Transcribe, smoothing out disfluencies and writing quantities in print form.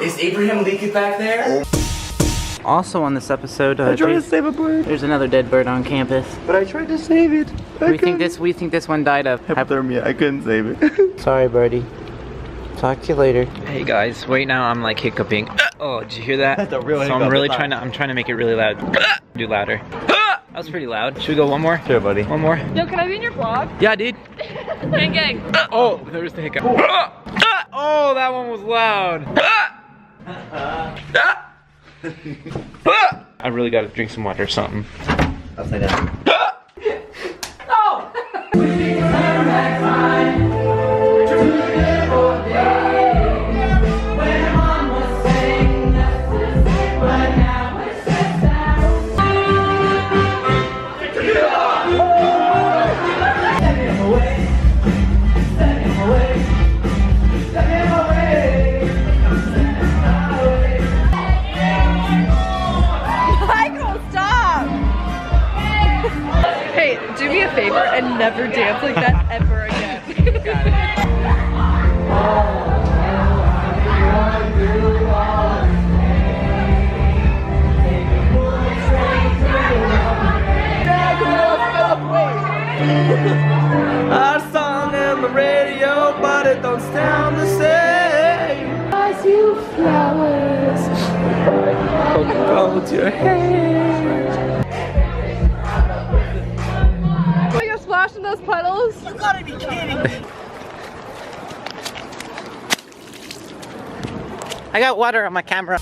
Is Abraham Lincoln back there? Also on this episode, I tried to save a bird. There's another dead bird on campus. But I tried to save it. We think this one died of hypothermia. I couldn't save it. Sorry, birdie. Talk to you later. Hey guys, wait now. I'm like hiccuping. Oh, did you hear that? That's a real So I'm really trying to make it really loud. Do louder. That was pretty loud. Should we go one more? Sure, buddy. One more? Yo, can I be in your vlog? Yeah, dude. Gang, gang. Oh, there's the hiccup. Oh, that one was loud. I really gotta drink some water or something. Upside down. No! Do me a favor and never dance like that ever again. Got it. Our song on the radio, but it don't sound the same. As you flowers, hold your hand. Splashing those puddles? You gotta be kidding me. I got water on my camera.